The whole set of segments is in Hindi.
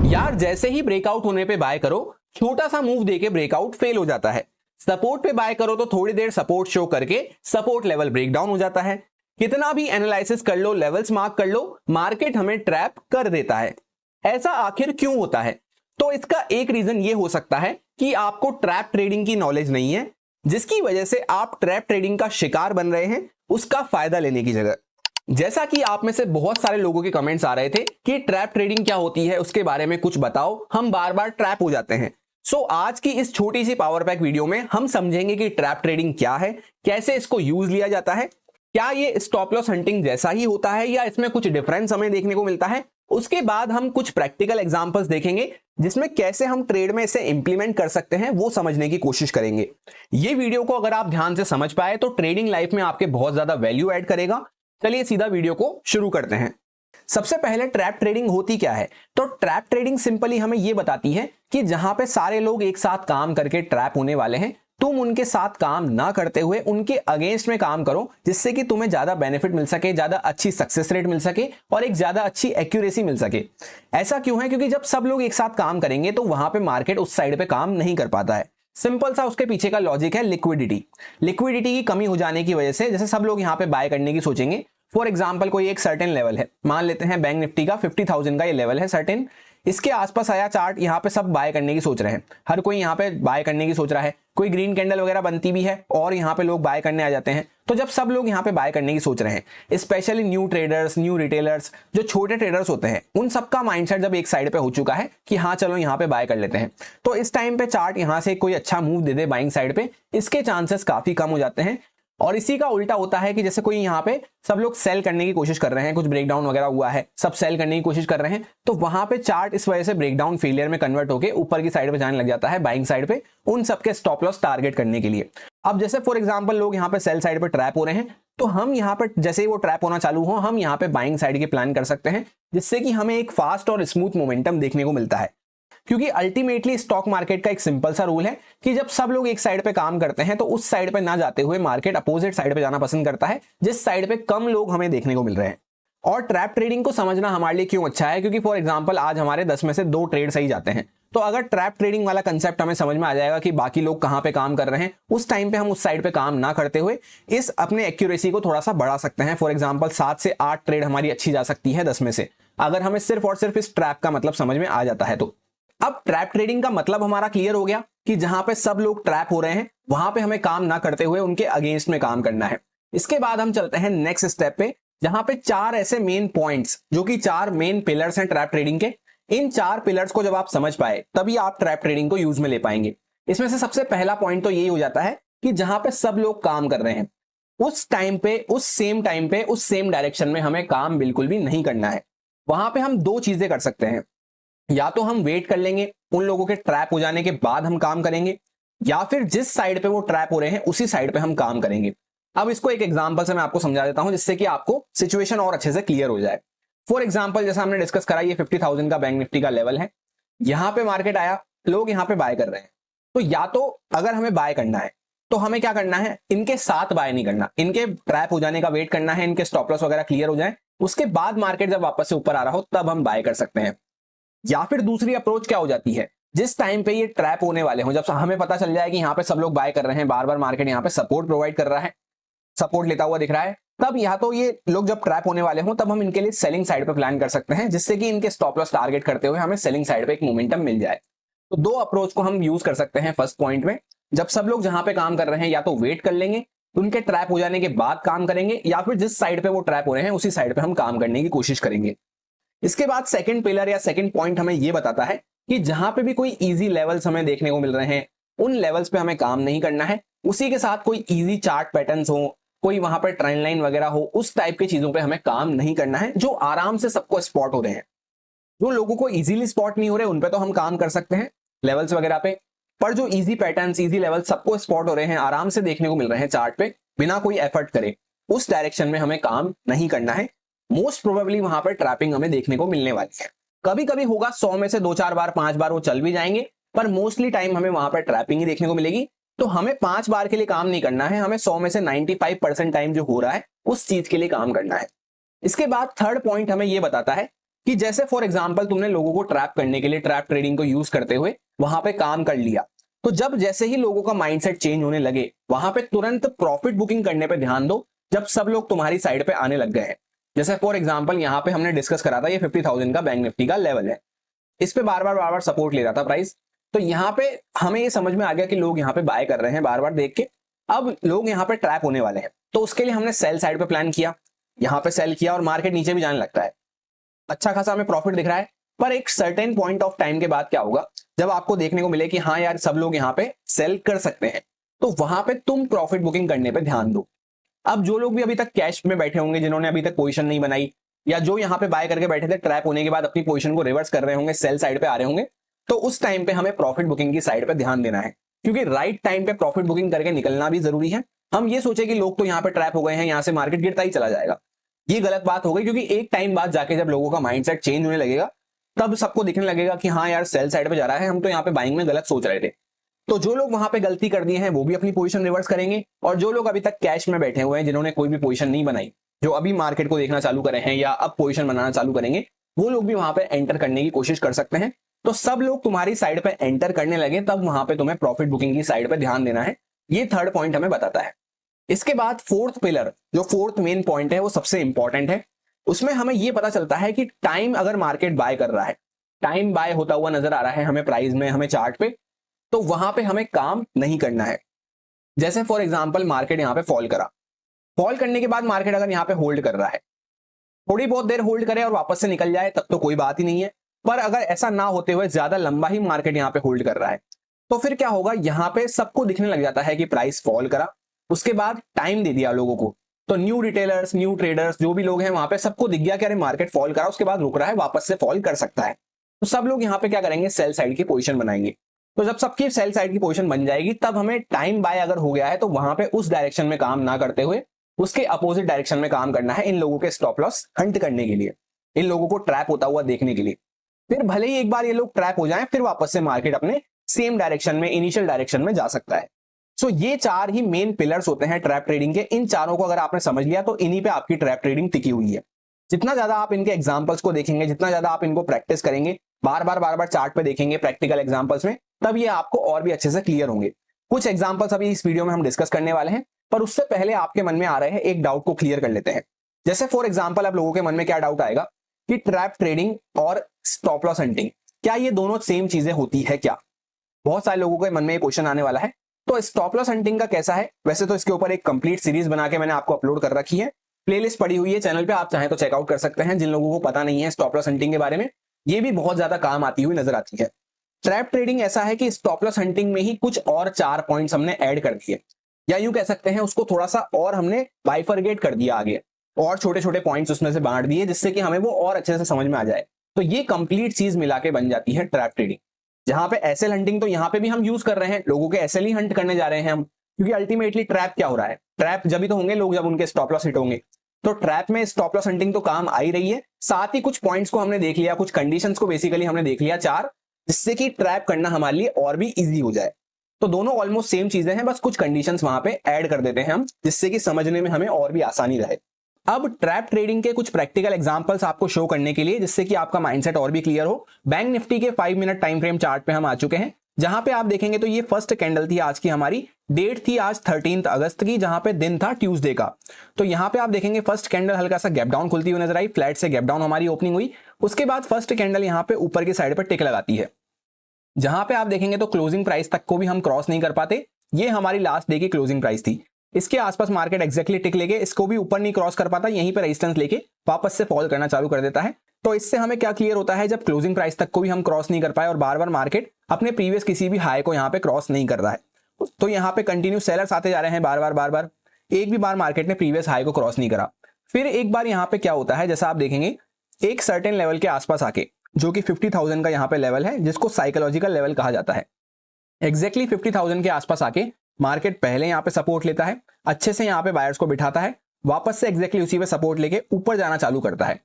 यार जैसे ही ब्रेकआउट होने पे बाय करो, छोटा सा मूव देके ब्रेकआउट फेल हो जाता है। सपोर्ट पे बाय करो तो थोड़ी देर सपोर्ट शो करके सपोर्ट लेवल ब्रेक डाउन हो जाता है। कितना भी एनालिसिस कर लो, लेवल्स मार्क कर लो, मार्केट हमें ट्रैप कर देता है। ऐसा आखिर क्यों होता है? तो इसका एक रीजन ये हो सकता है कि आपको ट्रैप ट्रेडिंग की नॉलेज नहीं है, जिसकी वजह से आप ट्रैप ट्रेडिंग का शिकार बन रहे हैं उसका फायदा लेने की जगह। जैसा कि आप में से बहुत सारे लोगों के कमेंट्स आ रहे थे कि ट्रैप ट्रेडिंग क्या होती है, उसके बारे में कुछ बताओ, हम बार बार ट्रैप हो जाते हैं। सो आज की इस छोटी सी पावर पैक वीडियो में हम समझेंगे कि ट्रैप ट्रेडिंग क्या है, कैसे इसको यूज लिया जाता है, क्या ये स्टॉप लॉस हंटिंग जैसा ही होता है या इसमें कुछ डिफरेंस हमें देखने को मिलता है। उसके बाद हम कुछ प्रैक्टिकल एग्जांपल्स देखेंगे जिसमें कैसे हम ट्रेड में इसे इंप्लीमेंट कर सकते हैं वो समझने की कोशिश करेंगे। ये वीडियो को अगर आप ध्यान से समझ पाए तो ट्रेडिंग लाइफ में आपके बहुत ज्यादा वैल्यू ऐड करेगा। चलिए सीधा वीडियो को शुरू करते हैं। सबसे पहले ट्रैप ट्रेडिंग होती क्या है? तो ट्रैप ट्रेडिंग सिंपली हमें यह बताती है कि जहां पे सारे लोग एक साथ काम करके ट्रैप होने वाले हैं, तुम उनके साथ काम ना करते हुए उनके अगेंस्ट में काम करो, जिससे कि तुम्हें ज्यादा बेनिफिट मिल सके, ज्यादा अच्छी सक्सेस रेट मिल सके और एक ज्यादा अच्छी एक्यूरेसी मिल सके। ऐसा क्यों है? क्योंकि जब सब लोग एक साथ काम करेंगे तो वहां पे मार्केट उस साइड पे काम नहीं कर पाता है। सिंपल सा उसके पीछे का लॉजिक है लिक्विडिटी की कमी हो जाने की वजह से। जैसे सब लोग यहाँ पे बाय करने की सोचेंगे, फॉर एग्जांपल कोई एक सर्टेन लेवल है, मान लेते हैं बैंक निफ्टी का 50,000 का ये लेवल है सर्टेन, इसके आसपास आया चार्ट, यहाँ पे सब बाय करने की सोच रहे हैं, हर कोई यहाँ पे बाय करने की सोच रहा है, कोई ग्रीन कैंडल वगैरह बनती भी है और यहाँ पे लोग बाय करने आ जाते हैं। तो जब सब लोग यहाँ पे बाय करने की सोच रहे हैं, specially new traders, new retailers, जो छोटे ट्रेडर्स होते हैं, उन सबका माइंडसेट जब एक साइड पे हो चुका है कि हाँ चलो यहाँ पे बाय कर लेते हैं, तो इस टाइम पे चार्ट यहाँ से कोई अच्छा मूव दे दे बाइंग साइड पे, इसके चांसेस काफी कम हो जाते हैं। और इसी का उल्टा होता है कि जैसे कोई यहाँ पे सब लोग सेल करने की कोशिश कर रहे हैं, कुछ ब्रेकडाउन वगैरह हुआ है, सब सेल करने की कोशिश कर रहे हैं, तो वहां पे चार्ट इस वजह से ब्रेकडाउन फेलियर में कन्वर्ट होकर ऊपर की साइड पे जाने लग जाता है, बाइंग साइड पे, उन सबके स्टॉप लॉस टारगेट करने के लिए। अब जैसे फॉर एग्जांपल लोग यहाँ पे सेल साइड पे ट्रैप हो रहे हैं, तो हम यहाँ पे जैसे ही वो ट्रैप होना चालू हो, हम यहाँ पे बाइंग साइड के प्लान कर सकते हैं, जिससे कि हमें एक फास्ट और स्मूथ मोमेंटम देखने को मिलता है। क्योंकि अल्टीमेटली स्टॉक मार्केट का एक सिंपल सा रूल है कि जब सब लोग एक साइड पे काम करते हैं तो उस साइड पे ना जाते हुए मार्केट अपोजिट साइड पे जाना पसंद करता है, जिस साइड पे कम लोग हमें देखने को मिल रहे हैं। और ट्रैप ट्रेडिंग को समझना हमारे लिए क्यों अच्छा है? क्योंकि फॉर एग्जांपल आज हमारे 10 में से 2 ट्रेड सही जाते हैं, तो अगर ट्रैप ट्रेडिंग वाला कंसेप्ट हमें समझ में आ जाएगा कि बाकी लोग कहां पे काम कर रहे हैं, उस टाइम पे हम उस साइड पे काम ना करते हुए इस अपने एक्यूरेसी को थोड़ा सा बढ़ा सकते हैं। फॉर एग्जांपल 7 से 8 ट्रेड हमारी अच्छी जा सकती है 10 में से, अगर हमें सिर्फ और सिर्फ इस ट्रैप का मतलब समझ में आ जाता है तो। अब ट्रैप ट्रेडिंग का मतलब हमारा क्लियर हो गया कि जहां पे सब लोग ट्रैप हो रहे हैं वहां पे हमें काम ना करते हुए उनके अगेंस्ट में काम करना है। इसके बाद हम चलते हैं नेक्स्ट स्टेप पे, जहां पे 4 ऐसे मेन पॉइंट्स, जो कि 4 मेन पिलर्स हैं ट्रैप ट्रेडिंग के। इन 4 पिलर्स को जब आप समझ पाए तभी आप ट्रैप ट्रेडिंग को यूज में ले पाएंगे। इसमें से सबसे पहला पॉइंट तो यही हो जाता है कि जहां पे सब लोग काम कर रहे हैं उस टाइम पे, उस सेम टाइम पे, उस सेम डायरेक्शन में हमें काम बिल्कुल भी नहीं करना है। वहां पे हम 2 चीजें कर सकते हैं, या तो हम वेट कर लेंगे उन लोगों के ट्रैप हो जाने के बाद हम काम करेंगे, या फिर जिस साइड पे वो ट्रैप हो रहे हैं उसी साइड पे हम काम करेंगे। अब इसको एक एग्जांपल से मैं आपको समझा देता हूं, जिससे कि आपको सिचुएशन और अच्छे से क्लियर हो जाए। फॉर एग्जांपल जैसा हमने डिस्कस करा, ये 50,000 का बैंक निफ्टी का लेवल है, यहां पे मार्केट आया, लोग यहां पे बाय कर रहे हैं, तो या तो अगर हमें बाय करना है तो हमें क्या करना है, इनके साथ बाय नहीं करना, इनके ट्रैप हो जाने का वेट करना है, इनके स्टॉप लॉस वगैरह क्लियर हो जाए, उसके बाद मार्केट जब वापस से ऊपर आ रहा हो तब हम बाय कर सकते हैं। या फिर दूसरी अप्रोच क्या हो जाती है, जिस टाइम पे ये ट्रैप होने वाले हो, जब हमें पता चल जाए कि यहाँ पे सब लोग बाय कर रहे हैं, बार बार मार्केट यहाँ पे सपोर्ट प्रोवाइड कर रहा है, सपोर्ट लेता हुआ दिख रहा है, तब या तो ये लोग जब ट्रैप होने वाले हो तब हम इनके लिए सेलिंग साइड पे प्लान कर सकते हैं, जिससे कि इनके स्टॉप लॉस टारगेट करते हुए हमें सेलिंग साइड पे एक मोमेंटम मिल जाए। तो 2 अप्रोच को हम यूज कर सकते हैं फर्स्ट पॉइंट में। जब सब लोग जहां पे काम कर रहे हैं या तो वेट कर लेंगे, उनके ट्रैप हो जाने के बाद काम करेंगे, या फिर जिस साइड पे वो ट्रैप हो रहे हैं उसी साइड पे हम काम करने की कोशिश करेंगे। इसके बाद सेकंड पिलर या सेकंड पॉइंट हमें यह बताता है कि जहां पे भी कोई इजी लेवल्स हमें देखने को मिल रहे हैं उन लेवल्स पे हमें काम नहीं करना है, उसी के साथ कोई इजी चार्ट पैटर्न्स हो, कोई वहां पर ट्रेंड लाइन वगैरह हो, उस टाइप की चीजों पे हमें काम नहीं करना है जो आराम से सबको स्पॉट हो रहे हैं। जो लोगों को इजीली स्पॉट नहीं हो रहे उन पे तो हम काम कर सकते हैं लेवल्स वगैरह पे, पर जो इजी पैटर्न्स, इजी लेवल सबको स्पॉट हो रहे हैं, आराम से देखने को मिल रहे हैं चार्ट पे, बिना कोई एफर्ट करे, उस डायरेक्शन में हमें काम नहीं करना है। मोस्ट प्रोबेबली वहां पर ट्रैपिंग हमें देखने को मिलने वाली है। कभी कभी होगा 100 में से 2-4 बार, 5 बार वो चल भी जाएंगे, पर मोस्टली टाइम हमें वहां पर ट्रैपिंग ही देखने को मिलेगी। तो हमें 5 बार के लिए काम नहीं करना है, हमें 100 में से 95% टाइम जो हो रहा है उस चीज के लिए काम करना है। इसके बाद थर्ड पॉइंट हमें यह बताता है कि जैसे फॉर एग्जांपल तुमने लोगों को ट्रैप करने के लिए ट्रैप ट्रेडिंग को यूज करते हुए वहां पे काम कर लिया, तो जब जैसे ही लोगों का माइंडसेट चेंज होने लगे वहां पे तुरंत प्रॉफिट बुकिंग करने पे ध्यान दो जब सब लोग तुम्हारी साइड पे आने लग गए हैं। जैसे फॉर एग्जांपल यहाँ पे हमने डिस्कस करा था, ये 50,000 का बैंक निफ्टी का लेवल है, इस पे बार बार सपोर्ट ले रहा था प्राइस। तो यहाँ पे हमें ये समझ में आ गया कि लोग यहाँ पे बाय कर रहे हैं बार बार देख के, अब लोग यहाँ पे ट्रैप होने वाले हैं, तो उसके लिए हमने सेल साइड पे प्लान किया, यहाँ पे सेल किया और मार्केट नीचे भी जाने लगता है, अच्छा खासा हमें प्रॉफिट दिख रहा है। पर एक सर्टेन पॉइंट ऑफ टाइम के बाद क्या होगा, जब आपको देखने को मिले कि हाँ यार सब लोग यहाँ पे सेल कर सकते हैं, तो वहां पे तुम प्रॉफिट बुकिंग करने पे ध्यान दो। अब जो लोग भी अभी तक कैश में बैठे होंगे, जिन्होंने अभी तक पोजीशन नहीं बनाई, या जो यहाँ पे बाय करके बैठे थे ट्रैप होने के बाद अपनी पोजीशन को रिवर्स कर रहे होंगे, सेल साइड पे आ रहे होंगे, तो उस टाइम पे हमें प्रॉफिट बुकिंग की साइड पे ध्यान देना है, क्योंकि राइट टाइम पे प्रॉफिट बुकिंग करके निकलना भी जरूरी है। हम ये सोचे कि लोग तो यहाँ पे ट्रैप हो गए हैं, यहाँ से मार्केट गिरता ही चला जाएगा, ये गलत बात हो गई, क्योंकि एक टाइम बाद जाके जब लोगों का माइंडसेट चेंज होने लगेगा तब सबको दिखने लगेगा कि हाँ यार सेल साइड पे जा रहा है, हम तो यहाँ पे बाइंग में गलत सोच रहे थे। तो जो लोग वहां पे गलती कर दिए हैं वो भी अपनी पोजीशन रिवर्स करेंगे, और जो लोग अभी तक कैश में बैठे हुए हैं, जिन्होंने कोई भी पोजीशन नहीं बनाई, जो अभी मार्केट को देखना चालू करे हैं या अब पोजीशन बनाना चालू करेंगे, वो लोग भी वहां पे एंटर करने की कोशिश कर सकते हैं। तो सब लोग तुम्हारी साइड पे एंटर करने लगे तब वहां पे तुम्हें प्रॉफिट बुकिंग की साइड पे ध्यान देना है, ये थर्ड पॉइंट हमें बताता है। इसके बाद फोर्थ पिलर, जो फोर्थ मेन पॉइंट है, वो सबसे इंपॉर्टेंट है। उसमें हमें यह पता चलता है कि टाइम अगर मार्केट बाय कर रहा है, टाइम बाय होता हुआ नजर आ रहा है हमें प्राइस में, हमें चार्ट पे, तो वहां पे हमें काम नहीं करना है। जैसे फॉर एग्जांपल मार्केट यहां पे फॉल करा, फॉल करने के बाद मार्केट अगर यहां पे होल्ड कर रहा है, थोड़ी बहुत देर होल्ड करे और वापस से निकल जाए तब तो कोई बात ही नहीं है। पर अगर ऐसा ना होते हुए ज्यादा लंबा ही मार्केट यहां पे होल्ड कर रहा है, तो फिर क्या होगा, यहां पे सबको दिखने लग जाता है कि प्राइस फॉल करा, उसके बाद टाइम दे दिया लोगों को, तो न्यू रिटेलर्स, न्यू ट्रेडर्स, जो भी लोग हैं वहां पे सबको दिख गया कि अरे मार्केट फॉल करा, उसके बाद रुक रहा है, वापस से फॉल कर सकता है। तो सब लोग यहाँ पे क्या करेंगे, सेल साइड की पोजीशन बनाएंगे। तो जब सबकी सेल साइड की पोजीशन बन जाएगी तब हमें टाइम बाय अगर हो गया है तो वहां पे उस डायरेक्शन में काम ना करते हुए उसके अपोजिट डायरेक्शन में काम करना है, इन लोगों के स्टॉप लॉस हंट करने के लिए, इन लोगों को ट्रैप होता हुआ देखने के लिए। फिर भले ही एक बार ये लोग ट्रैप हो जाएं, फिर वापस से मार्केट अपने सेम डायरेक्शन में, इनिशियल डायरेक्शन में जा सकता है। सो ये चार ही मेन पिलर्स होते हैं ट्रैप ट्रेडिंग के। इन चारों को अगर आपने समझ लिया तो इन्हीं पे आपकी ट्रैप ट्रेडिंग टिकी हुई है। जितना ज्यादा आप इनके एग्जांपल्स को देखेंगे, जितना ज्यादा आप इनको प्रैक्टिस करेंगे, बार बार चार्ट पे देखेंगे प्रैक्टिकल एग्जांपल्स में, तब ये आपको और भी अच्छे से क्लियर होंगे। कुछ एग्जांपल्स अभी इस वीडियो में हम डिस्कस करने वाले हैं, पर उससे पहले आपके मन में आ रहे हैं एक डाउट को क्लियर कर लेते हैं। जैसे फॉर एग्जांपल अब लोगों के मन में क्या डाउट आएगा कि ट्रैप ट्रेडिंग और स्टॉप लॉस हंटिंग, क्या ये दोनों सेम चीजें होती है क्या? बहुत सारे लोगों के मन में ये क्वेश्चन आने वाला है। तो स्टॉप लॉस हंटिंग का कैसा है? वैसे तो इसके ऊपर एक कंप्लीट सीरीज बना के मैंने आपको अपलोड कर रखी है, प्लेलिस्ट पड़ी हुई है चैनल पे, आप चाहें तो चेकआउट कर सकते हैं। जिन लोगों को पता नहीं है स्टॉप लॉस हंटिंग के बारे में, ये भी बहुत ज्यादा काम आती हुई नजर आती है। ट्रैप ट्रेडिंग ऐसा है कि स्टॉप लॉस हंटिंग में ही कुछ और 4 पॉइंट्स हमने ऐड कर दिए, या यूं कह सकते हैं उसको थोड़ा सा और हमने बाइफरगेट कर दिया आगे, और छोटे छोटे पॉइंट्स उसमें से बांट दिए, जिससे कि हमें वो और अच्छे से समझ में आ जाए। तो ये कंप्लीट चीज मिला के बन जाती है ट्रैप ट्रेडिंग। जहां पे एसएल हंटिंग तो यहाँ पे भी हम यूज कर रहे हैं, लोगों के एसएल ही हंट करने जा रहे हैं हम, क्योंकि अल्टीमेटली ट्रैप क्या हो रहा है, ट्रैप जब भी तो होंगे लोग जब उनके स्टॉप लॉस हिट होंगे। तो ट्रैप में स्टॉप लॉस हंटिंग तो काम आ ही रही है, साथ ही कुछ पॉइंट्स को हमने देख लिया, कुछ कंडीशंस को बेसिकली हमने देख लिया 4, जिससे कि ट्रैप करना हमारे लिए और भी इजी हो जाए। तो दोनों ऑलमोस्ट सेम चीजें हैं, बस कुछ कंडीशंस वहां पे ऐड कर देते हैं हम, जिससे कि समझने में हमें और भी आसानी रहे। अब ट्रैप ट्रेडिंग के कुछ प्रैक्टिकल एग्जांपल्स आपको शो करने के लिए, जिससे कि आपका माइंडसेट और भी क्लियर हो, बैंक निफ्टी के 5 मिनट टाइम फ्रेम चार्ट पे हम आ चुके हैं, जहां पे आप देखेंगे तो ये फर्स्ट कैंडल थी आज की, हमारी डेट थी आज 13 अगस्त की, जहां पे दिन था ट्यूसडे का। तो यहां पे आप देखेंगे फर्स्ट कैंडल हल्का सा गैप डाउन खुलती हुई नजर आई, फ्लैट से गैप डाउन हमारी ओपनिंग हुई, उसके बाद फर्स्ट कैंडल यहां पे ऊपर की साइड पर टिक लगाती है, जहां पे आप देखेंगे तो क्लोजिंग प्राइस तक को भी हम क्रॉस नहीं कर पाते। ये हमारी लास्ट डे की क्लोजिंग प्राइस थी, इसके आसपास मार्केट एक्जैक्टली टिक लेके इसको भी ऊपर नहीं क्रॉस कर पाता, यहीं पे रेजिस्टेंस लेके वापस से फॉल करना चालू कर देता है। तो इससे हमें क्या क्लियर होता है, जब क्लोजिंग प्राइस तक को भी हम क्रॉस नहीं कर पाए और बार बार मार्केट अपने प्रीवियस किसी भी हाई को यहाँ पे क्रॉस नहीं कर रहा है, तो यहाँ पे कंटिन्यू सेलर्स आते जा रहे हैं बार बार, एक भी बार मार्केट ने प्रीवियस हाई को क्रॉस नहीं करा। फिर एक बार यहाँ पे क्या होता है, जैसा आप देखेंगे एक सर्टेन लेवल के आसपास आके, जो कि 50,000 का यहाँ पे लेवल है, जिसको साइकोलॉजिकल लेवल कहा जाता है, एग्जैक्टली 50,000 के आसपास आके मार्केट पहले यहाँ पे सपोर्ट लेता है, अच्छे से यहाँ पे बायर्स को बिठाता है, वापस से एग्जैक्टली उसी पे सपोर्ट लेके ऊपर जाना चालू करता है।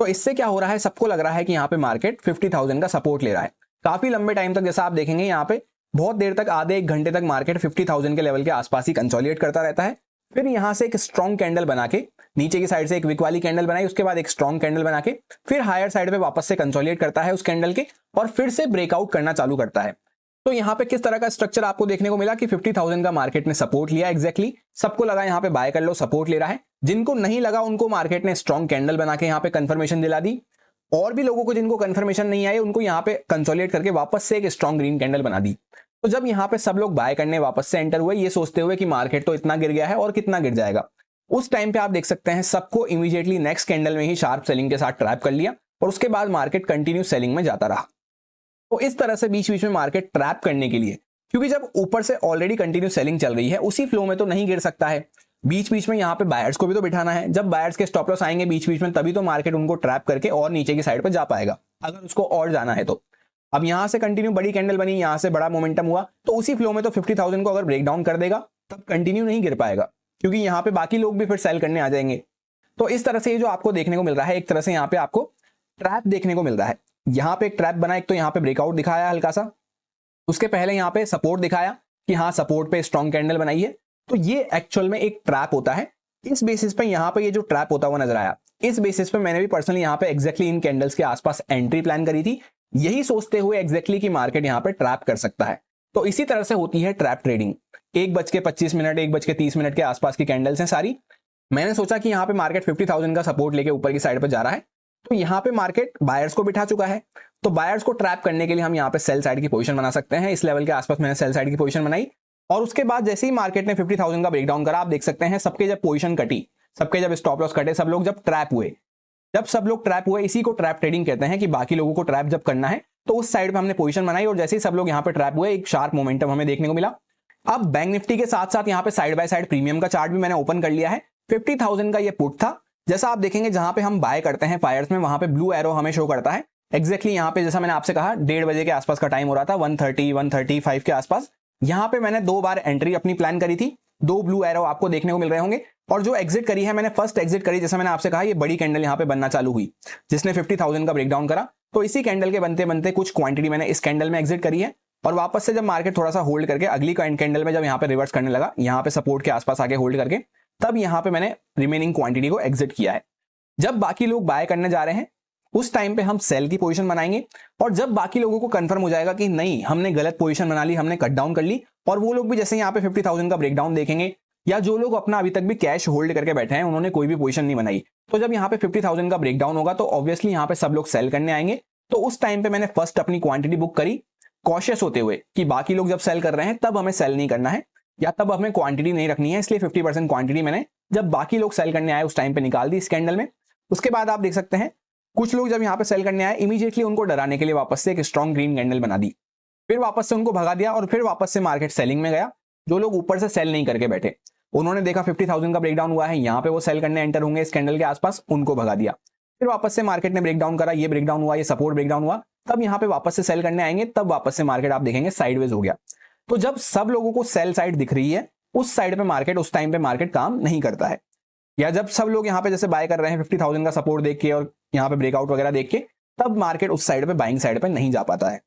तो इससे क्या हो रहा है, सबको लग रहा है कि यहाँ पे मार्केट 50,000 का सपोर्ट ले रहा है काफी लंबे टाइम तक। जैसा आप देखेंगे यहाँ पे बहुत देर तक, आधे 1 घंटे तक मार्केट 50,000 के लेवल के आसपास ही कंसोलिडेट करता रहता है, फिर यहां से एक स्ट्रॉन्ग कैंडल बना के नीचे की साइड से एक विक वाली कैंडल बनाई, उसके बाद एक स्ट्रॉन्ग कैंडल बना के फिर हायर साइड पे वापस से कंसोलिडेट करता है उस कैंडल के और फिर से ब्रेकआउट करना चालू करता है। तो यहाँ पे किस तरह का स्ट्रक्चर आपको देखने को मिला कि 50,000 का मार्केट ने सपोर्ट लिया एग्जैक्टली, सबको लगा यहाँ पे बाय कर लो, सपोर्ट ले रहा है। जिनको नहीं लगा उनको मार्केट ने स्ट्रॉन्ग कैंडल बना के यहाँ पे कंफर्मेशन दिला दी, और भी लोगों को जिनको कंफर्मेशन नहीं आई उनको यहाँ पे कंसोलिडेट करके वापस से एक स्ट्रॉन्ग ग्रीन कैंडल बना दी। तो जब यहाँ पे सब लोग बाय करने वापस से एंटर हुए ये सोचते हुए कि मार्केट तो इतना गिर गया है और कितना गिर जाएगा, उस टाइम पे आप देख सकते हैं सबको इमीडिएटली नेक्स्ट कैंडल में ही शार्प सेलिंग के साथ ट्रैप कर लिया और उसके बाद मार्केट कंटिन्यू सेलिंग में जाता रहा। तो इस तरह से बीच बीच में मार्केट ट्रैप करने के लिए, क्योंकि जब ऊपर से ऑलरेडी कंटिन्यू सेलिंग चल रही है उसी फ्लो में तो नहीं गिर सकता है, बीच बीच में यहाँ पे बायर्स को भी तो बिठाना है। जब बायर्स के स्टॉप लॉस आएंगे बीच बीच में तभी तो मार्केट उनको ट्रैप करके और नीचे की साइड पर जा पाएगा अगर उसको और जाना है तो। अब यहां से कंटिन्यू बड़ी कैंडल बनी, यहां से बड़ा मोमेंटम हुआ, तो उसी फ्लो में तो 50,000 को अगर ब्रेक डाउन कर देगा तब कंटिन्यू नहीं गिर पाएगा, क्योंकि यहाँ पे बाकी लोग भी फिर सेल करने आ जाएंगे। तो इस तरह से ये जो आपको देखने को मिल रहा है एक तरह से यहाँ पे आपको ट्रैप देखने को मिल रहा है। यहाँ पे एक ट्रैप बना, एक तो यहाँ पे ब्रेकआउट दिखाया हल्का सा, उसके पहले यहाँ पे सपोर्ट दिखाया कि हाँ सपोर्ट पे स्ट्रॉन्ग कैंडल बनाई है, तो ये एक्चुअल में एक ट्रैप होता है। इस बेसिस पे यहाँ पे ये जो ट्रैप होता हुआ नजर आया, इस बेसिस पे मैंने भी पर्सनली यहाँ पे एग्जैक्टली इन कैंडल्स के आसपास एंट्री प्लान करी थी, यही सोचते हुए एग्जैक्टली कि मार्केट यहाँ पे ट्रैप कर सकता है। तो इसी तरह से होती है ट्रैप ट्रेडिंग। 1:25 1:30 के आसपास की कैंडल्स हैं सारी। मैंने सोचा कि यहाँ पे मार्केट 50,000 का सपोर्ट लेके ऊपर की साइड पर जा रहा है, तो यहाँ पे मार्केट बायर्स को बिठा चुका है, तो बायर्स को ट्रैप करने के लिए हम यहाँ पे सेल साइड की पोजीशन बना सकते हैं। इस लेवल के आसपास मैंने सेल साइड की पोजीशन बनाई और उसके बाद जैसे ही मार्केट ने 50,000 का ब्रेकडाउन करा, आप देख सकते हैं सबके जब पोजीशन कटी, सबके जब स्टॉप लॉस कटे, सब लोग जब ट्रैप हुए, इसी को ट्रैप ट्रेडिंग कहते हैं कि बाकी लोगों को ट्रैप जब करना है तो उस साइड पे हमने पोजीशन बनाई और जैसे ही सब लोग यहाँ पे ट्रैप हुए एक शार्प मोमेंटम हमें देखने को मिला। अब बैंक निफ्टी के साथ साथ यहाँ पे साइड बाय साइड प्रीमियम का चार्ट भी मैंने ओपन कर लिया है। 50,000 का ये पुट था, जैसा आप देखेंगे जहां पे हम बाय करते हैं फायर्स में वहां पे ब्लू एरो हमें शो करता है एग्जैक्टली यहाँ पे, जैसा मैंने आपसे कहा 1:30 बजे के आसपास का टाइम हो रहा था, 1:35 के आसपास। यहाँ पे मैंने 2 बार एंट्री अपनी प्लान करी थी, 2 ब्लू एरो आपको देखने को मिल रहे होंगे। और जो एग्जिट करी है मैंने फर्स्ट एग्जिट करी, जैसा मैंने आपसे कहा ये बड़ी कैंडल यहाँ पे बनना चालू हुई जिसने 50,000 का ब्रेकडाउन करा, तो इसी कैंडल के बनते बनते कुछ क्वांटिटी मैंने इस कैंडल में एग्जिट करी है और वापस से जब मार्केट थोड़ा सा होल्ड करके अगली कैंडल में जब यहाँ पे रिवर्स करने लगा, यहाँ पे सपोर्ट के आसपास आके होल्ड करके, तब यहाँ पे मैंने रिमेनिंग क्वांटिटी को एग्जिट किया है। जब बाकी लोग बाय करने जा रहे हैं उस टाइम पे हम सेल की पोजीशन बनाएंगे और जब बाकी लोगों को कंफर्म हो जाएगा कि नहीं हमने गलत पोजीशन बना ली, हमने कट डाउन कर ली, और वो लोग भी जैसे यहाँ पे 50,000 का ब्रेकडाउन देखेंगे या जो लोग अपना अभी तक भी कैश होल्ड करके बैठे हैं उन्होंने कोई भी पोजीशन नहीं बनाई, तो जब यहाँ पे 50,000 का ब्रेकडाउन होगा तो ऑब्वियसली यहाँ पे सब लोग सेल करने आएंगे। तो उस टाइम पे मैंने फर्स्ट अपनी क्वांटिटी बुक करी कॉशियस होते हुए कि बाकी लोग जब सेल कर रहे हैं तब हमें सेल नहीं करना है या तब हमें क्वांटिटी नहीं रखनी है, इसलिए 50% क्वांटिटी मैंने जब बाकी लोग सेल करने आए उस टाइम पे निकाल दी इस कैंडल में। उसके बाद आप देख सकते हैं कुछ लोग जब यहाँ पे सेल करने आए इमीडिएटली उनको डराने के लिए वापस से एक स्ट्रॉन्ग ग्रीन कैंडल बना दी, फिर वापस से उनको भगा दिया और फिर वापस से मार्केट सेलिंग में गया। जो लोग ऊपर से सेल नहीं करके बैठे उन्होंने देखा 50,000 का ब्रेकडाउन हुआ है, यहाँ पे वो सेल करने एंटर होंगे इस कैंडल के आसपास, उनको भगा दिया। फिर वापस से मार्केट ने ब्रेकडाउन करा, ये ब्रेकडाउन हुआ, ये सपोर्ट ब्रेकडाउन हुआ, तब यहाँ पे वापस से सेल करने आएंगे, तब वापस से मार्केट आप देखेंगे साइडवेज हो गया। तो जब सब लोगों को सेल साइड दिख रही है उस साइड पे मार्केट, उस टाइम पे मार्केट काम नहीं करता है। या जब सब लोग यहाँ पे जैसे बाय कर रहे हैं 50,000 का सपोर्ट देख के और यहाँ पे ब्रेकआउट वगैरह देख के, तब मार्केट उस साइड पे बाइंग साइड पे नहीं जा पाता है।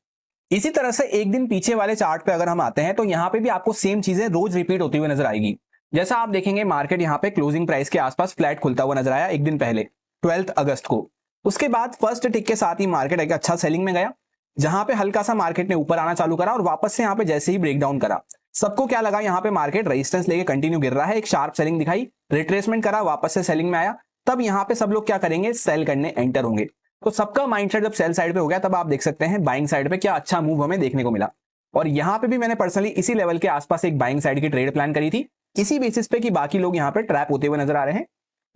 इसी तरह से एक दिन पीछे वाले चार्ट पे अगर हम आते हैं तो यहाँ पे भी आपको सेम चीजें रोज रिपीट होती हुई नजर आएगी। जैसा आप देखेंगे मार्केट यहाँ पे क्लोजिंग प्राइस के आसपास फ्लैट खुलता हुआ नजर आया एक दिन पहले 12 अगस्त को। उसके बाद फर्स्ट टिक के साथ ही मार्केट एक अच्छा सेलिंग में गया, जहां पे हल्का सा मार्केट ने ऊपर आना चालू करा और वापस से यहाँ पे जैसे ही ब्रेकडाउन करा सबको क्या लगा यहाँ पे मार्केट रेजिस्टेंस लेके कंटिन्यू गिर रहा है, एक शार्प सेलिंग दिखाई, रिट्रेसमेंट करा, वापस से सेलिंग में आया, तब यहाँ पे सब लोग क्या करेंगे सेल करने एंटर होंगे। तो सबका माइंडसेट जब सेल साइड पे हो गया तब आप देख सकते हैं बाइंग साइड पे क्या अच्छा मूव हमें देखने को मिला। और यहाँ पे भी मैंने पर्सनली इसी लेवल के आसपास एक बाइंग साइड की ट्रेड प्लान करी थी, इसी बेसिस पे कि बाकी लोग यहाँ पे ट्रैप होते हुए नजर आ रहे हैं।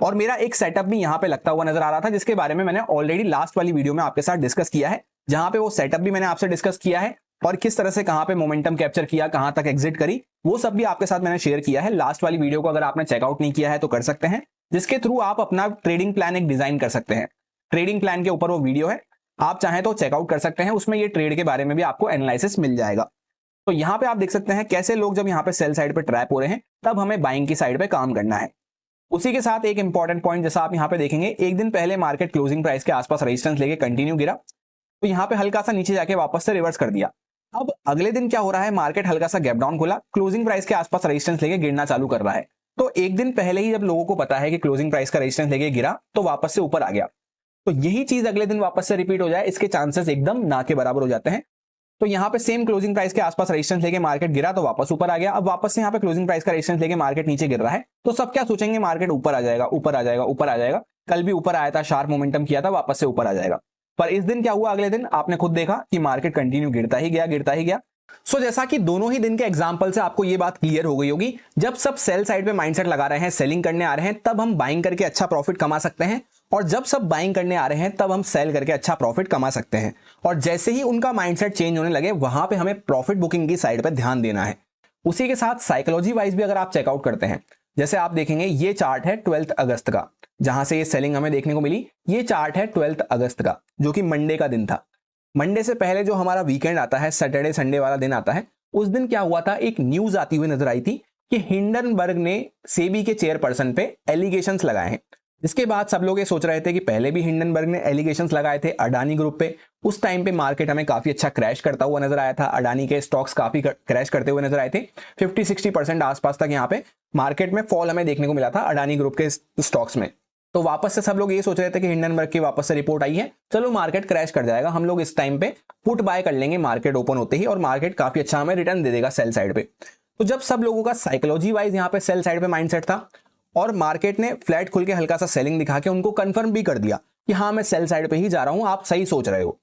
और मेरा एक सेटअप भी यहाँ पे लगता हुआ नजर आ रहा था जिसके बारे में मैंने ऑलरेडी लास्ट वाली वीडियो में आपके साथ डिस्कस किया है, जहां पे वो सेटअप भी मैंने आपसे डिस्कस किया है और किस तरह से कहां पे मोमेंटम कैप्चर किया, कहां तक एग्जिट करी, वो सब भी आपके साथ मैंने शेयर किया है। लास्ट वाली वीडियो को अगर आपने चेकआउट नहीं किया है तो कर सकते हैं, जिसके थ्रू आप अपना ट्रेडिंग प्लान एक डिजाइन कर सकते हैं। ट्रेडिंग प्लान के ऊपर वो वीडियो है, आप चाहें तो चेकआउट कर सकते हैं, उसमें ये ट्रेड के बारे में भी आपको एनालिसिस मिल जाएगा। तो यहाँ पे आप देख सकते हैं कैसे लोग जब यहाँ पे सेल साइड पे ट्रैप हो रहे हैं तब हमें बाइंग की साइड पे काम करना है। उसी के साथ एक इंपॉर्टेंट पॉइंट, जैसा आप यहाँ पे देखेंगे एक दिन पहले मार्केट क्लोजिंग प्राइस के आसपास रेजिस्टेंस लेके कंटिन्यू गिरा, तो यहाँ पे हल्का सा नीचे जाके वापस से रिवर्स कर दिया। अब अगले दिन क्या हो रहा है, मार्केट हल्का सा गैप डाउन खोला, क्लोजिंग प्राइस के आसपास रेजिस्टेंस लेके गिरना चालू कर रहा है। तो एक दिन पहले ही जब लोगों को पता है कि क्लोजिंग प्राइस का रेजिस्टेंस लेके गिरा तो वापस से ऊपर आ गया, तो यही चीज अगले दिन वापस से रिपीट हो जाए इसके चांसेस एकदम ना के बराबर हो जाते हैं। तो यहाँ पे सेम क्लोजिंग प्राइस के आसपास रेजिस्टेंस लेके मार्केट गिरा तो वापस ऊपर आ गया, अब वापस से यहाँ पे क्लोजिंग प्राइस का रेजिस्टेंस लेके मार्केट नीचे गिर रहा है, तो सब क्या सोचेंगे, मार्केट ऊपर आ जाएगा, ऊपर आ जाएगा, ऊपर आ जाएगा। कल भी ऊपर आया था, शार्प मोमेंटम किया था, वापस से ऊपर आ जाएगा। पर इस दिन क्या हुआ, अगले दिन आपने खुद देखा कि मार्केट कंटिन्यू गिरता ही गया, गिरता ही गया। सो जैसा कि दोनों ही दिन के एग्जांपल से आपको ये बात क्लियर हो गई होगी, जब सब सेल साइड पे माइंडसेट लगा रहे हैं, सेलिंग करने आ रहे हैं, तब हम बाइंग करके अच्छा प्रॉफिट कमा सकते हैं, और जब सब बाइंग करने आ रहे हैं तब हम सेल करके अच्छा प्रॉफिट कमा सकते हैं। और जैसे ही उनका माइंडसेट चेंज होने लगे वहां पे हमें प्रॉफिट बुकिंग की साइड पे ध्यान देना है। उसी के साथ साइकोलॉजी वाइज भी अगर आप चेकआउट करते हैं, जैसे आप देखेंगे ये चार्ट है 12 अगस्त का, जहां से ये सेलिंग हमें देखने को मिली, ये चार्ट है 12 अगस्त का जो कि मंडे का दिन था। मंडे से पहले जो हमारा वीकेंड आता है, सैटरडे संडे वाला दिन आता है, उस दिन क्या हुआ था, एक न्यूज आती हुई नजर आई थी कि हिंडनबर्ग ने सेबी के चेयरपर्सन पे एलिगेशंस लगाए हैं। इसके बाद सब लोग ये सोच रहे थे कि पहले भी हिंडनबर्ग ने एलिगेशंस लगाए थे अडानी ग्रुप पे, उस टाइम पे मार्केट हमें काफी अच्छा क्रैश करता हुआ नजर आया था, अडानी के स्टॉक्स काफी क्रैश करते हुए नजर आए थे, 50-60% आसपास तक यहाँ पे मार्केट में फॉल हमें देखने को मिला था अडानी ग्रुप के स्टॉक्स में। तो वापस से सब लोग ये सोच रहे थे कि हिंडनबर्ग की वापस से रिपोर्ट आई है, चलो मार्केट क्रैश कर जाएगा, हम लोग इस टाइम पे पुट बाय कर लेंगे मार्केट ओपन होते ही, और मार्केट काफी अच्छा हमें रिटर्न दे देगा सेल साइड पे। तो जब सब लोगों का साइकोलॉजी वाइज यहाँ पे सेल साइड पे माइंडसेट था और मार्केट ने फ्लैट खुल के हल्का सा सेलिंग दिखा के उनको कंफर्म भी कर दिया कि हाँ मैं सेल साइड पे ही जा रहा हूं, आप सही सोच रहे हो,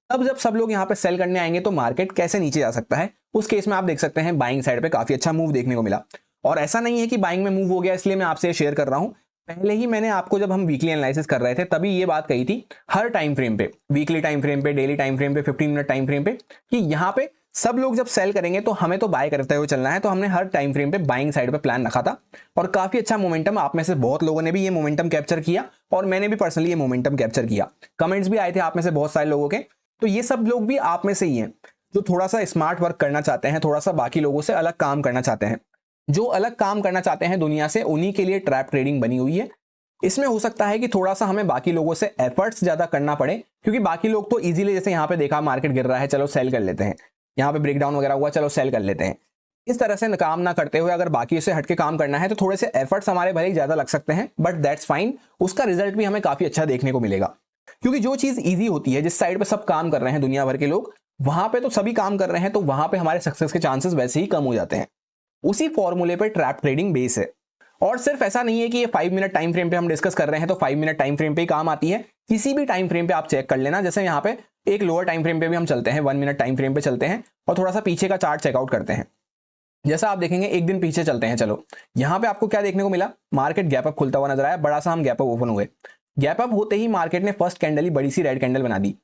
अब जब सब लोग यहाँ पे सेल करने आएंगे तो मार्केट कैसे नीचे जा सकता है। उस केस में आप देख सकते हैं बाइंग साइड पे काफी अच्छा मूव देखने को मिला, और ऐसा नहीं है कि बाइंग में मूव हो गया इसलिए मैं आपसे शेयर कर रहा हूं। पहले ही मैंने आपको जब हम वीकली एनालिसिस कर रहे थे तभी ये बात कही थी, हर टाइम फ्रेम पे, वीकली टाइम फ्रेम पे, डेली टाइम फ्रेम पे, 15 मिनट टाइम फ्रेम पे, कि यहाँ पे सब लोग जब सेल करेंगे तो हमें तो बाय करते हुए चलना है। तो हमने हर टाइम फ्रेम पे बाइंग साइड पे प्लान रखा था, और काफी अच्छा मोमेंटम, आप में से बहुत लोगों ने भी ये मोमेंटम कैप्चर किया, और मैंने भी पर्सनली ये मोमेंटम कैप्चर किया। कमेंट्स भी आए थे आप में से बहुत सारे लोगों के, तो ये सब लोग भी आप में से ही हैं जो थोड़ा सा स्मार्ट वर्क करना चाहते हैं, थोड़ा सा बाकी लोगों से अलग काम करना चाहते हैं। जो अलग काम करना चाहते हैं दुनिया से, उन्हीं के लिए ट्रैप ट्रेडिंग बनी हुई है। इसमें हो सकता है कि थोड़ा सा हमें बाकी लोगों से एफर्ट्स ज्यादा करना पड़े, क्योंकि बाकी लोग तो इजीली, जैसे यहाँ पे देखा मार्केट गिर रहा है चलो सेल कर लेते हैं, यहाँ पे ब्रेकडाउन वगैरह हुआ चलो सेल कर लेते हैं, इस तरह से काम ना करते हुए अगर बाकी से हटके काम करना है तो थोड़े से एफर्ट्स हमारे भले ही ज्यादा लग सकते हैं, बट दैट्स फाइन, उसका रिजल्ट भी हमें काफी अच्छा देखने को मिलेगा। क्योंकि जो चीज ईजी होती है, जिस साइड पे सब काम कर रहे हैं दुनिया भर के लोग, वहां पे तो सभी काम कर रहे हैं, तो वहां पे हमारे सक्सेस के चांसेस वैसे ही कम हो जाते हैं। उसी फॉर्मूले पे ट्रैप ट्रेडिंग बेस है। और सिर्फ ऐसा नहीं है कि ये 5 मिनट टाइम फ्रेम पे हम डिस्कस कर रहे हैं तो 5 मिनट टाइम फ्रेम पे ही काम आती है, किसी भी टाइम फ्रेम पे आप चेक कर लेना। जैसे यहाँ पे एक लोअर टाइम फ्रेम पे भी हम चलते हैं, 1 मिनट टाइम फ्रेम पे चलते हैं और थोड़ा सा पीछे का चार्ट चेकआउट करते हैं। जैसा आप देखेंगे एक दिन पीछे चलते हैं, चलो यहाँ पे आपको क्या देखने को मिला, मार्केट गैप अप खुलता हुआ नजर आया, बड़ा सा हम गैप अप ओपन हुए, गैप अप होते ही मार्केट ने फर्स्ट कैंडल ही बड़ी सी रेड कैंडल बना दी।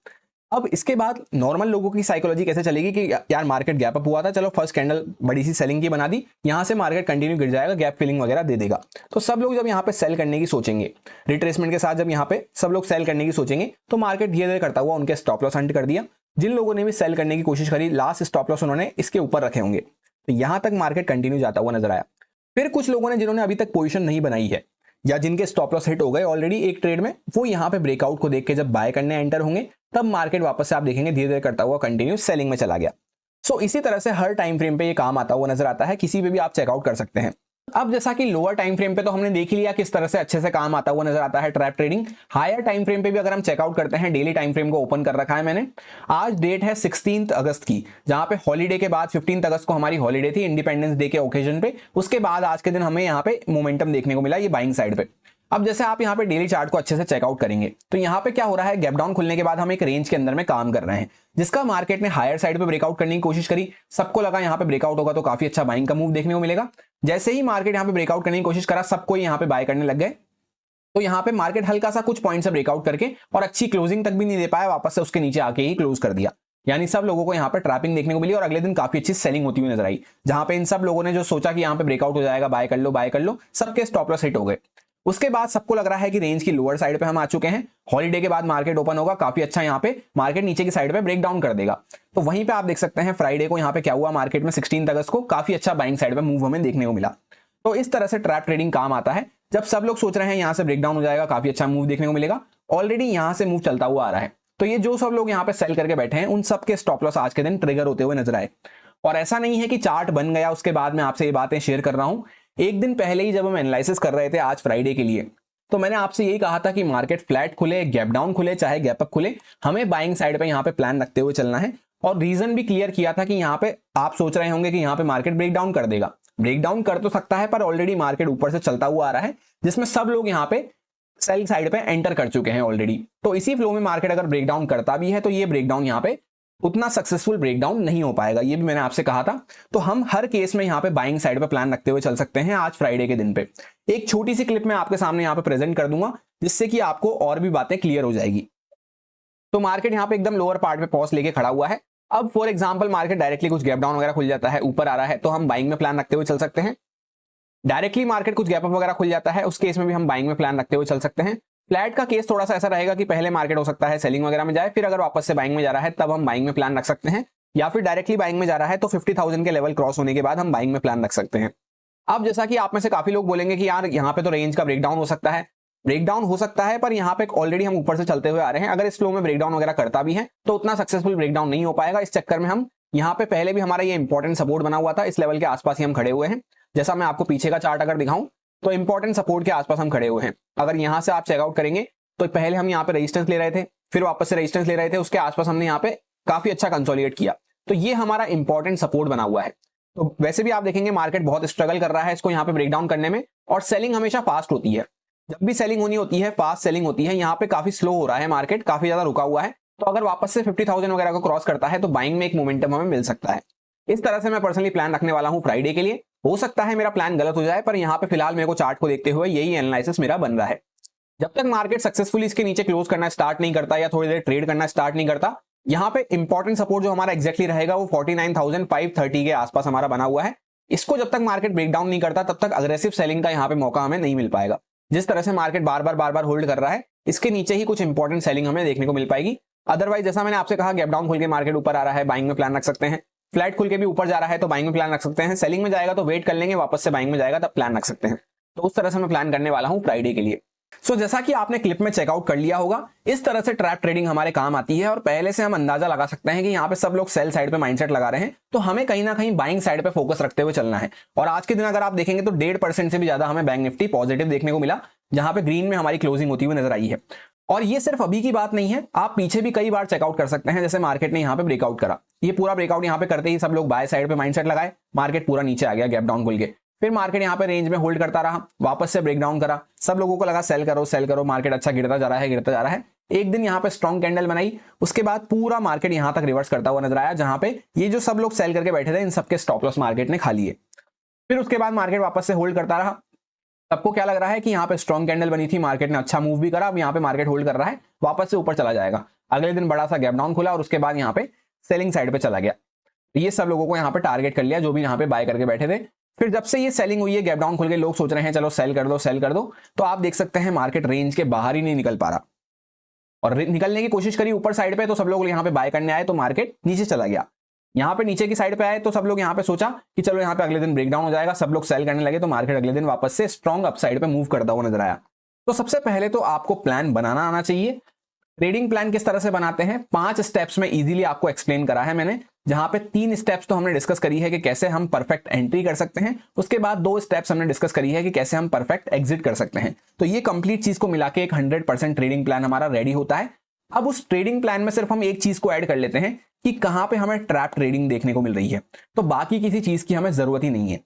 अब इसके बाद नॉर्मल लोगों की साइकोलॉजी कैसे चलेगी कि यार मार्केट गैप अप हुआ था, चलो फर्स्ट कैंडल बड़ी सी सेलिंग की बना दी, यहां से मार्केट कंटिन्यू गिर जाएगा, गैप फिलिंग वगैरह दे देगा। तो सब लोग जब यहाँ पे सेल करने की सोचेंगे, रिट्रेसमेंट के साथ जब यहाँ पे सब लोग सेल करने की सोचेंगे, तो मार्केट धीरे धीरे करता हुआ उनके स्टॉप लॉस हंट कर दिया। जिन लोगों ने भी सेल करने की कोशिश करी, लास्ट स्टॉप लॉस उन्होंने इसके ऊपर रखे होंगे, तो यहां तक मार्केट कंटिन्यू जाता हुआ नजर आया। फिर कुछ लोगों ने जिन्होंने अभी तक पोजीशन नहीं बनाई है या जिनके स्टॉप लॉस हिट हो गए ऑलरेडी एक ट्रेड में, वो यहाँ पे ब्रेकआउट को देख के जब बाय करने एंटर होंगे, तब मार्केट वापस से आप देखेंगे धीरे धीरे करता हुआ कंटिन्यू सेलिंग में चला गया। सो इसी तरह से हर टाइम फ्रेम पे ये काम आता हुआ नजर आता है, किसी पे भी आप चेकआउट कर सकते हैं। अब जैसा कि लोअर टाइम फ्रेम पे तो हमने देख लिया किस तरह से अच्छे से काम आता हुआ नजर आता है trap trading. Higher time frame पे भी अगर हम चेकआउट करते हैं, डेली टाइम फ्रेम को ओपन कर रखा है मैंने, आज डेट है 16 अगस्त की, जहां पे हॉलीडे के बाद 15 अगस्त को हमारी हॉलीडे थी इंडिपेंडेंस डे के ओकेजन पे, उसके बाद आज के दिन हमें यहाँ पे मोमेंटम देखने को मिला ये बाइंग साइड पे। अब जैसे आप यहाँ पे डेली चार्ट को अच्छे से चेकआउट करेंगे तो यहाँ पे क्या हो रहा है, गैप डाउन खुलने के बाद हम एक रेंज के अंदर में काम कर रहे हैं, जिसका मार्केट ने हायर साइड पे ब्रेकआउट करने की कोशिश करी, सबको लगा यहाँ पे ब्रेकआउट होगा तो काफी अच्छा बाइंग का मूव देखने को मिलेगा। जैसे ही मार्केट यहाँ पे ब्रेकआउट करने की कोशिश करा, सबको यहाँ पे बाय करने लग गए, तो यहाँ पे मार्केट हल्का सा कुछ पॉइंट से ब्रेकआउट करके और अच्छी क्लोजिंग तक भी नहीं दे पाया, वापस से उसके नीचे आके ही क्लोज कर दिया। यानी सब लोगों को यहाँ पे ट्रैपिंग देखने को मिली और अगले दिन काफी अच्छी सेलिंग होती हुई नजर आई, जहां पे इन सब लोगों ने जो सोचा कि यहाँ पे ब्रेकआउट हो जाएगा, बाय कर लो, सबके स्टॉप लॉस हिट हो गए। उसके बाद सबको लग रहा है कि रेंज की लोअर साइड पे हम आ चुके हैं, हॉलीडे के बाद मार्केट ओपन होगा, काफी अच्छा यहाँ पे मार्केट नीचे की साइड पे ब्रेक डाउन कर देगा। तो वहीं पे आप देख सकते हैं फ्राइडे को यहाँ पे क्या हुआ, मार्केट में 16 अगस्त को काफी अच्छा बाइंग साइड पे मूव हमें देखने को मिला। तो इस तरह से ट्रैप ट्रेडिंग काम आता है, जब सब लोग सोच रहे हैं यहाँ से ब्रेक डाउन हो जाएगा, काफी अच्छा मूव देखने को मिलेगा, ऑलरेडी यहाँ से मूव चलता हुआ आ रहा है, तो ये जो सब लोग यहाँ पे सेल करके बैठे हैं उन सबके स्टॉप लॉस आज के दिन ट्रिगर होते हुए नजर आए। और ऐसा नहीं है कि चार्ट बन गया उसके बाद मैं आपसे ये बातें शेयर कर रहा हूं, एक दिन पहले ही जब हम एनालिसिस कर रहे थे आज फ्राइडे के लिए, तो मैंने आपसे यही कहा था कि मार्केट फ्लैट खुले, गैप डाउन खुले, चाहे गैप अप खुले, हमें बाइंग साइड पे यहाँ पे प्लान रखते हुए चलना है। और रीजन भी क्लियर किया था कि यहाँ पे आप सोच रहे होंगे कि यहाँ पे मार्केट ब्रेक डाउन कर देगा। ब्रेक डाउन कर तो सकता है, पर ऑलरेडी मार्केट ऊपर से चलता हुआ आ रहा है, जिसमें सब लोग यहाँ पे सेल साइड पे एंटर कर चुके हैं ऑलरेडी। तो इसी फ्लो में मार्केट अगर ब्रेक डाउन करता भी है तो ये ब्रेक डाउन यहाँ पे उतना सक्सेसफुल ब्रेकडाउन नहीं हो पाएगा, ये भी मैंने आपसे कहा था। तो हम हर केस में यहाँ पे बाइंग साइड पे प्लान रखते हुए चल सकते हैं आज फ्राइडे के दिन पे। एक छोटी सी क्लिप मैं आपके सामने यहाँ पे प्रेजेंट कर दूंगा, जिससे कि आपको और भी बातें क्लियर हो जाएगी। तो मार्केट यहाँ पे एकदम लोअर पार्ट पे पॉज लेके खड़ा हुआ है। अब फॉर एग्जांपल मार्केट डायरेक्टली कुछ गैप डाउन वगैरह खुल जाता है, ऊपर आ रहा है, तो हम बाइंग में प्लान रखते हुए चल सकते हैं। डायरेक्टली मार्केट कुछ गैप अप वगैरह खुल जाता है, उस केस में भी हम बाइंग में प्लान रखते हुए चल सकते हैं। फ्लैट का केस थोड़ा सा ऐसा रहेगा कि पहले मार्केट हो सकता है सेलिंग वगैरह में जाए, फिर अगर वापस से बाइंग में जा रहा है तब हम बाइंग में प्लान रख सकते हैं, या फिर डायरेक्टली बाइंग में जा रहा है तो 50,000 के लेवल क्रॉस होने के बाद हम बाइंग में प्लान रख सकते हैं। अब जैसा कि आप में से काफी लोग बोलेंगे कि यार यहाँ पे तो रेंज का ब्रेकडाउन हो सकता है, ब्रेकडाउन हो सकता है, पर यहाँ पे ऑलरेडी हम ऊपर से चलते हुए आ रहे हैं, अगर इस फ्लो में ब्रेकडाउन वगैरह करता भी है तो उतना सक्सेसफुल ब्रेकडाउन नहीं हो पाएगा। इस चक्कर में हम यहाँ पे पहले भी हमारा ये इंपॉर्टेंट सपोर्ट बना हुआ था, इस लेवल के आसपास ही हम खड़े हुए हैं। जैसा मैं आपको पीछे का चार्ट अगर दिखाऊं तो इंपॉर्टेंट सपोर्ट के आसपास हम खड़े हुए हैं। अगर यहाँ से आप चेकआउट करेंगे तो पहले हम यहाँ पे रेजिस्टेंस ले रहे थे, फिर वापस से रेजिस्टेंस ले रहे थे, उसके आसपास हमने यहाँ पे काफी अच्छा कंसोलिडेट किया, तो ये हमारा इंपॉर्टेंट सपोर्ट बना हुआ है। तो वैसे भी आप देखेंगे मार्केट बहुत स्ट्रगल कर रहा है इसको यहाँ पे ब्रेकडाउन करने में, और सेलिंग हमेशा फास्ट होती है। जब भी सेलिंग होनी होती है फास्ट सेलिंग होती है। यहाँ पे काफी स्लो हो रहा है मार्केट, काफी ज्यादा रुका हुआ है, तो अगर वापस से 50,000 वगैरह को क्रॉस करता है तो बाइंग में एक मोमेंटम हमें मिल सकता है। इस तरह से मैं पर्सनली प्लान रखने वाला हूं फ्राइडे के लिए। हो सकता है मेरा प्लान गलत हो जाए, पर यहाँ पे फिलहाल मेरे को चार्ट को देखते हुए यही एनालिसिस मेरा बन रहा है। जब तक मार्केट सक्सेसफुली इसके नीचे क्लोज करना स्टार्ट नहीं करता या थोड़ी देर ट्रेड करना स्टार्ट नहीं करता, यहाँ पे इंपॉर्टेंट सपोर्ट जो हमारा एग्जैक्टली रहेगा वो 49,530 के आसपास हमारा बना हुआ है। इसको जब तक मार्केट ब्रेकडाउन नहीं करता तब तक अग्रेसिव सेलिंग का यहाँ पे मौका हमें नहीं मिल पाएगा। जिस तरह से मार्केट बार बार होल्ड कर रहा है, इसके नीचे ही कुछ इंपॉर्टेंट सेलिंग हमें देखने को मिल पाएगी। अदरवाइज जैसा मैंने आपसे कहा, गैप डाउन खुल के मार्केट ऊपर आ रहा है, बाइंग में प्लान रख सकते हैं। फ्लैट खुल के भी ऊपर जा रहा है तो बाइंग में प्लान रख सकते हैं। सेलिंग में जाएगा तो वेट कर लेंगे, वापस से बाइंग में जाएगा तब प्लान रख सकते हैं। तो उस तरह से मैं प्लान करने वाला हूं फ्राइडे के लिए। जैसा कि आपने क्लिप में चेकआउट कर लिया होगा, इस तरह से ट्रैप ट्रेडिंग हमारे काम आती है, और पहले से हम अंदाजा लगा सकते हैं कि यहाँ पे सब लोग सेल साइड पे माइंडसेट लगा रहे हैं, तो हमें कहीं ना कहीं बाइंग साइड पे फोकस रखते हुए चलना है। और आज के दिन अगर आप देखेंगे तो 1.5% से भी ज्यादा हमें बैंक निफ्टी पॉजिटिव देखने को मिला, जहां पे ग्रीन में हमारी क्लोजिंग होती हुई नजर आई है। और ये सिर्फ अभी की बात नहीं है, आप पीछे भी कई बार चेकआउट कर सकते हैं। जैसे मार्केट ने यहाँ पे ब्रेकआउट करा, ये पूरा ब्रेकआउट यहाँ पे करते ही सब लोग बाय साइड पे माइंडसेट लगाए, मार्केट पूरा नीचे आ गया गैप डाउन खुल के। फिर मार्केट यहाँ पे रेंज में होल्ड करता रहा, वापस से ब्रेकडाउन करा, सब लोगों को लगा सेल करो, मार्केट अच्छा गिरता जा रहा है। एक दिन यहाँ पे स्ट्रॉन्ग कैंडल बनाई, उसके बाद पूरा मार्केट यहाँ तक रिवर्स करता हुआ नजर आया, जहां पे ये जो सब लोग सेल करके बैठे थे इन सबके स्टॉप लॉस मार्केट ने खा लिए। फिर उसके बाद मार्केट वापस से होल्ड करता रहा। सबको क्या लग रहा है कि यहाँ पे स्ट्रॉन्ग कैंडल बनी थी, मार्केट ने अच्छा मूव भी करा, अब यहाँ पे मार्केट होल्ड कर रहा है, वापस से ऊपर चला जाएगा। अगले दिन बड़ा सा गैप डाउन खुला और उसके बाद यहाँ पे सेलिंग साइड पे चला गया। ये सब लोगों को यहाँ पे टारगेट कर लिया जो भी यहाँ पे बाय करके बैठे थे। फिर जब से ये सेलिंग हुई है, गैप डाउन खुल के लोग सोच रहे हैं चलो सेल कर दो, तो आप देख सकते हैं मार्केट रेंज के बाहर ही नहीं निकल पा रहा, और निकलने की कोशिश करी ऊपर साइड पे, तो सब लोग यहाँ पे बाय करने आए तो मार्केट नीचे चला गया। यहाँ पे नीचे की साइड पे आए तो सब लोग यहाँ पे सोचा कि चलो यहाँ पे अगले दिन ब्रेकडाउन हो जाएगा, सब लोग सेल करने लगे, तो मार्केट अगले दिन वापस से स्ट्रॉन्ग अपसाइड पे मूव करता हुआ नजर आया। तो सबसे पहले तो आपको प्लान बनाना आना चाहिए। ट्रेडिंग प्लान किस तरह से बनाते हैं 5 स्टेप्स में इजीली आपको एक्सप्लेन करा है मैंने, जहां पे 3 स्टेप्स तो हमने डिस्कस करी है कि कैसे हम परफेक्ट एंट्री कर सकते हैं, उसके बाद 2 स्टेप्स हमने डिस्कस करी है कि कैसे हम परफेक्ट एग्जिट कर सकते हैं। तो ये कंप्लीट चीज को मिला के एक 100% ट्रेडिंग प्लान हमारा रेडी होता है। अब उस ट्रेडिंग प्लान में सिर्फ हम एक चीज को ऐड कर लेते हैं कि कहां पे हमें ट्रैप ट्रेडिंग देखने को मिल रही है, तो बाकी किसी चीज की हमें जरूरत ही नहीं है।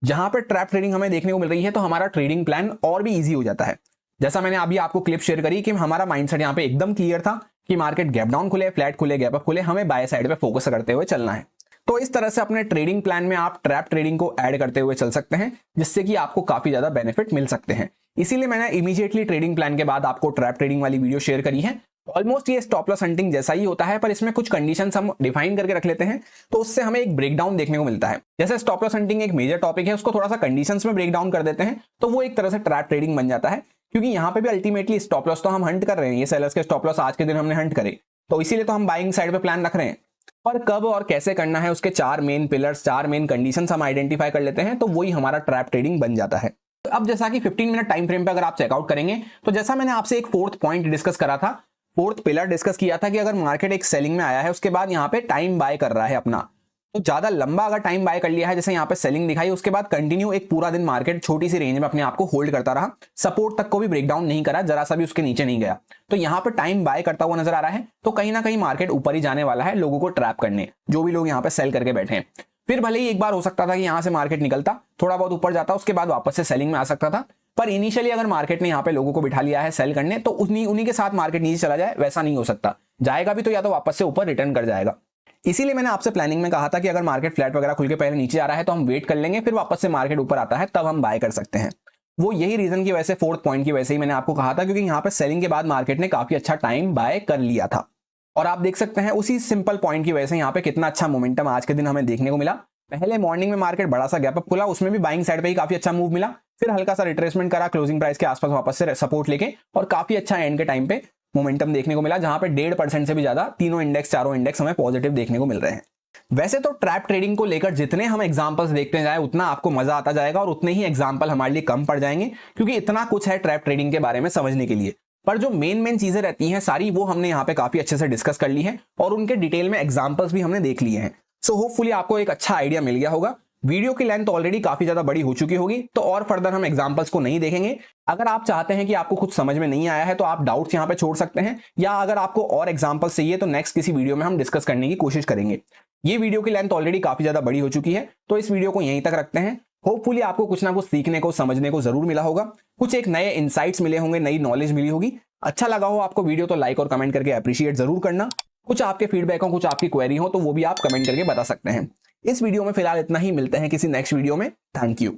जहां पे ट्रैप ट्रेडिंग हमें देखने को मिल रही है तो हमारा ट्रेडिंग प्लान और भी ईजी हो जाता है। जैसा मैंने अभी आपको क्लिप शेयर करी कि हमारा माइंडसेट यहाँ पे एकदम क्लियर था कि मार्केट गैप डाउन खुले, फ्लैट खुले, गैप अप खुले, हमें बाय साइड पे फोकस करते हुए चलना है। तो इस तरह से अपने ट्रेडिंग प्लान में आप ट्रैप ट्रेडिंग को ऐड करते हुए चल सकते हैं, जिससे कि आपको काफी ज्यादा बेनिफिट मिल सकते हैं। इसीलिए मैंने इमीडिएटली ट्रेडिंग प्लान के बाद आपको ट्रैप ट्रेडिंग वाली वीडियो शेयर करी है। ऑलमोस्ट ये स्टॉप लॉस हंटिंग जैसा ही होता है, पर इसमें कुछ कंडीशंस हम डिफाइन करके रख लेते हैं, तो उससे हमें एक ब्रेकडाउन देखने को मिलता है। जैसे स्टॉप लॉस हंटिंग एक मेजर टॉपिक है, उसको थोड़ा सा कंडीशंस में ब्रेक डाउन कर देते हैं, तो वो एक तरह से ट्रैप ट्रेडिंग बन जाता है। क्योंकि यहाँ पे भी अल्टीमेटली स्टॉप लॉस तो हम हंट कर रहे हैं, ये सेलर्स के स्टॉप लॉस आज के दिन हमने हंट करे, तो इसीलिए तो हम बाइंग साइड पे प्लान रख रहे हैं। और कब और कैसे करना है उसके 4 मेन पिलर्स, 4 मेन कंडीशंस हम आइडेंटिफाई कर लेते हैं, तो वही हमारा ट्रैप ट्रेडिंग बन जाता है। अब जैसा कि 15 मिनट टाइम फ्रेम पे अगर आप चेकआउट करेंगे, तो जैसा मैंने आपसे एक 4th पॉइंट डिस्कस करा था, 4th पिलर डिस्कस किया था कि अगर मार्केट एक सेलिंग में आया है, उसके बाद यहाँ पे टाइम बाय कर रहा है अपना, तो ज्यादा लंबा अगर टाइम बाय कर लिया है, जैसे यहाँ पे सेलिंग दिखाई, उसके बाद कंटिन्यू एक पूरा दिन मार्केट छोटी सी रेंज में अपने आप को होल्ड करता रहा, सपोर्ट तक को भी ब्रेकडाउन नहीं करा, जरा सा भी उसके नीचे नहीं गया, तो यहाँ पे टाइम बाय करता हुआ नजर आ रहा है। तो कहीं ना कहीं मार्केट ऊपर ही जाने वाला है लोगों को ट्रैप करने, जो भी लोग यहाँ पे सेल करके बैठे हैं। फिर भले ही एक बार हो सकता था कि यहाँ से मार्केट निकलता, थोड़ा बहुत ऊपर जाता, उसके बाद वापस से सेलिंग में आ सकता था, पर इनिशियली अगर मार्केट ने यहाँ पे लोगों को बिठा लिया है सेल करने, तो उन्हीं के साथ मार्केट नीचे चला जाए, वैसा नहीं हो सकता। जाएगा भी तो या तो वापस से ऊपर रिटर्न कर जाएगा। इसीलिए मैंने आपसे प्लानिंग में कहा था कि अगर मार्केट फ्लैट वगैरह खुल के पहले नीचे आ रहा है तो हम वेट कर लेंगे, फिर वापस से मार्केट ऊपर आता है तब हम बाय कर सकते हैं। वो यही रीजन की वजह से, फोर्थ पॉइंट की वजह से ही मैंने आपको कहा था, क्योंकि यहाँ पे सेलिंग के बाद मार्केट ने काफी अच्छा टाइम बाय कर लिया था। और आप देख सकते हैं उसी सिंपल पॉइंट की वजह से यहाँ पे कितना अच्छा मोमेंटम आज के दिन हमें देखने को मिला। पहले मॉर्निंग में मार्केट बड़ा सा गैप अप खुला, उसमें भी बाइंग साइड पे ही काफी अच्छा मूव मिला, फिर हल्का सा रिट्रेसमेंट करा क्लोजिंग प्राइस के आसपास वापस से सपोर्ट लेके, और काफी अच्छा एंड के टाइम पे मोमेंटम देखने को मिला, जहां पे 1.5% से भी ज्यादा तीनों इंडेक्स, चारों इंडेक्स हमें पॉजिटिव देखने को मिल रहे हैं। वैसे तो ट्रैप ट्रेडिंग को लेकर जितने हम एग्जांपल्स देखते जाए उतना आपको मजा आता जाएगा, और उतने ही एग्जांपल हमारे लिए कम पड़ जाएंगे, क्योंकि इतना कुछ है ट्रैप ट्रेडिंग के बारे में समझने के लिए। पर जो मेन चीजें रहती हैं सारी, वो हमने यहाँ पे काफी अच्छे से डिस्कस कर ली है, और उनके डिटेल में एग्जांपल्स भी हमने देख लिए हैं। सो होपफुली आपको एक अच्छा आइडिया मिल गया होगा। वीडियो की लेंथ ऑलरेडी काफी ज्यादा बड़ी हो चुकी होगी, तो और फर्दर हम एग्जांपल्स को नहीं देखेंगे। अगर आप चाहते हैं कि आपको कुछ समझ में नहीं आया है तो आप डाउट्स यहाँ पे छोड़ सकते हैं, या अगर आपको और एग्जांपल्स चाहिए तो नेक्स्ट किसी वीडियो में हम डिस्कस करने की कोशिश करेंगे। ये वीडियो की लेंथ ऑलरेडी काफी ज्यादा बड़ी हो चुकी है, तो इस वीडियो को यहीं तक रखते हैं। होपफुली आपको कुछ ना कुछ सीखने को, समझने को जरूर मिला होगा, कुछ एक नए इंसाइट्स मिले होंगे, नई नॉलेज मिली होगी। अच्छा लगा हो आपको वीडियो तो लाइक और कमेंट करके अप्रिशिएट जरूर करना। कुछ आपके फीडबैक हो, कुछ आपकी क्वेरी हो, तो वो भी आप कमेंट करके बता सकते हैं। इस वीडियो में फिलहाल इतना ही, मिलते हैं किसी नेक्स्ट वीडियो में। Thank you.